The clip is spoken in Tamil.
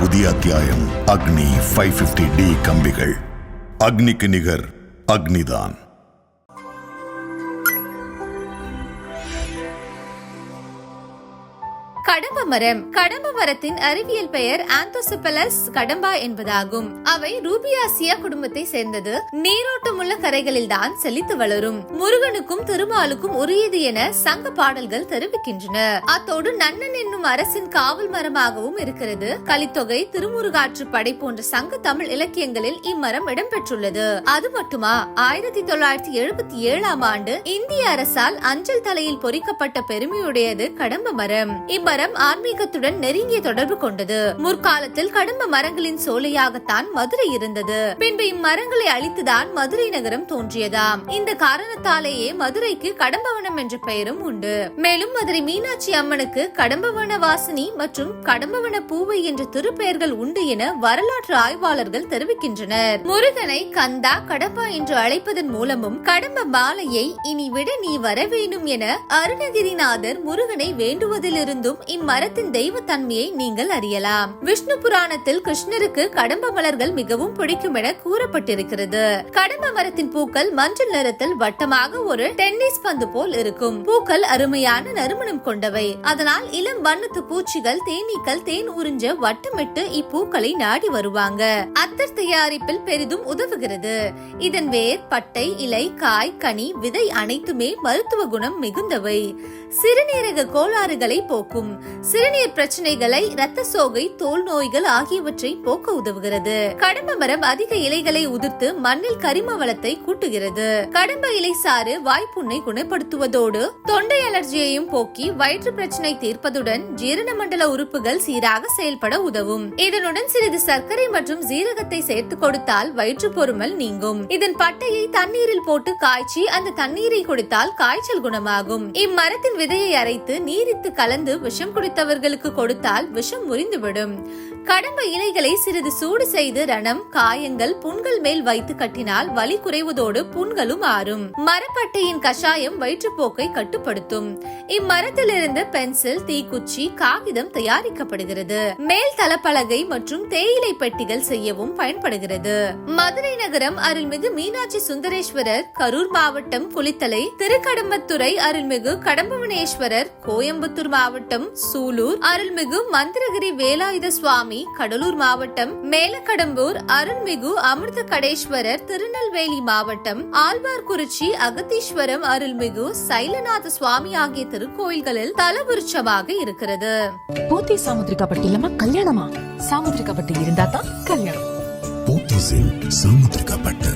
புதிய அத்தியாயம். அக்னி 550D கம்பிகள். அக்னிக்கு நிகர் அக்னிதான். கடம்ப மரம். கடம்ப மரத்தின் அறிவியல் பெயர் ஆந்தோசெபலஸ் கடம்பா என்பதாகும். அவை ரூபியாசியா குடும்பத்தை சேர்ந்தது. நீரோட்டமுள்ள கரைகளில் தான் செழித்து வளரும். முருகனுக்கும் திருமாலுக்கும் உரியது என சங்க பாடல்கள் தெரிவிக்கின்றன. அத்தோடு நன்னன் என்னும் அரசின் காவல் மரமாகவும் இருக்கிறது. கலித்தொகை, திருமுருகாற்று படை போன்ற சங்க தமிழ் இலக்கியங்களில் இம்மரம் இடம்பெற்றுள்ளது. அது மட்டுமா, 1977ஆம் ஆண்டு இந்திய அரசால் அஞ்சல் தலையில் பொறிக்கப்பட்ட பெருமையுடையது கடம்ப மரம். இம்மரம் ஆன்மீகத்துடன் நெருங்கிய தொடர்பு கொண்டது. முற்காலத்தில் கடம்ப மரங்களின் சோலையாகத்தான் மதுரை இருந்தது. பின்பு இம்மரங்களை அழித்துதான் மதுரை நகரம் தோன்றியதாம். இந்த காரணத்தாலேயே மதுரைக்கு கடம்பவனம் என்ற பெயரும் உண்டு. மேலும் மதுரை மீனாட்சி அம்மனுக்கு கடம்பவன வாசினி மற்றும் கடம்பவன பூவை என்ற திருப்பெயர்கள் உண்டு என வரலாற்று ஆய்வாளர்கள் தெரிவிக்கின்றனர். முருகனை கந்தா, கடம்பா என்று அழைப்பதன் மூலமும் கடம்ப மாலையை இனி விட நீ வர வேண்டும் என அருணகிரிநாதர் முருகனை வேண்டுவதிலிருந்தும் இம்மரத்தின் தெய்வ தன்மையை நீங்கள் அறியலாம். விஷ்ணு புராணத்தில் கிருஷ்ணருக்கு கடம்ப மலர்கள் மிகவும் பிடிக்கும் என கூறப்பட்டிருக்கிறது. கடம்ப மரத்தின் பூக்கள் மஞ்சள் நிறத்தில் வட்டமாக ஒரு டென்னிஸ் பந்து போல் இருக்கும். பூக்கள் அருமையான நறுமணம் கொண்டவை. அதனால் இளம் வண்ணத்து பூச்சிகள், தேனீக்கள் தேன் உறிஞ்ச வட்டமிட்டு இப்பூக்களை நாடி வருவாங்க. அத்தர் தயாரிப்பில் பெரிதும் உதவுகிறது. இதன் வேர், பட்டை, இலை, காய், கனி, விதை அனைத்துமே மருத்துவ குணம் மிகுந்தவை. சிறுநீரக கோளாறுகளை போக்கும். சிறுநீர் பிரச்சனைகளை, இரத்த சோகை, தோல் நோய்கள் ஆகியவற்றை போக்க உதவுகிறது. கடம்ப மரம் அதிக இலைகளை உதிர்த்து மண்ணில் கரிம வளத்தை கூட்டுகிறது. கடம்ப இலை சாறு வாய்ப்புண்ணை குணப்படுத்துவதோடு தொண்டை அலர்ஜியையும் போக்கி வயிற்று பிரச்சனை தீர்ப்பதுடன் ஜீரண மண்டல உறுப்புகள் சீராக செயல்பட உதவும். இதனுடன் சிறிது சர்க்கரை மற்றும் சீரகத்தை சேர்த்து கொடுத்தால் வயிற்று பொறுமல் நீங்கும். இதன் பட்டையை தண்ணீரில் போட்டு காய்ச்சி அந்த தண்ணீரை குடித்தால் காய்ச்சல் குணமாகும். இம்மரத்தின் விதையை அரைத்து நீரித்து கலந்து விஷம் குடித்தவர்களுக்கு கொடுத்தால் விஷம் முறிந்துவிடும். கடம்ப இலைகளை சிறிது சூடு செய்து ரணம், காயங்கள், புண்கள் மேல் வைத்து கட்டினால் வலி குறைவதோடு புண்களும் ஆறும். மரப்பட்டையின் கஷாயம் வயிற்றுப்போக்கை கட்டுப்படுத்தும். இம்மரத்திலிருந்து பென்சில், தீக்குச்சி, காகிதம் தயாரிக்கப்படுகிறது. மேல் தளப்பலகை மற்றும் தேயிலை பெட்டிகள் செய்யவும் பயன்படுகிறது. மதுரை நகரம் அருள்மிகு மீனாட்சி சுந்தரேஸ்வரர், கரூர் மாவட்டம் குளித்தலை, திருக்கடம்பத்துறை அருள்மிகு கடம்பவனேஸ்வரர், கோயம்புத்தூர் மாவட்டம் சூலூர் அருள்மிகு மந்திரகிரி வேலாயுத சுவாமி, கடலூர் மாவட்டம் மேலக்கடம்பூர் அருள்மிகு அமிர்த கடேஸ்வரர், திருநெல்வேலி மாவட்டம் ஆழ்வார்குறிச்சி அகத்தீஸ்வரம் அருள்மிகு சைலநாத சுவாமி ஆகிய திருக்கோயில்களில் தலவிருட்சமாக இருக்கிறது. போத்தி சாமுத்திரிகாப்பட்டு இல்லாம கல்யாணமா? சாமுத்திரிகாப்பட்டு இருந்தா தான் கல்யாணம். போத்தீஸில் சாமுத்திரிகாப்பட்டு.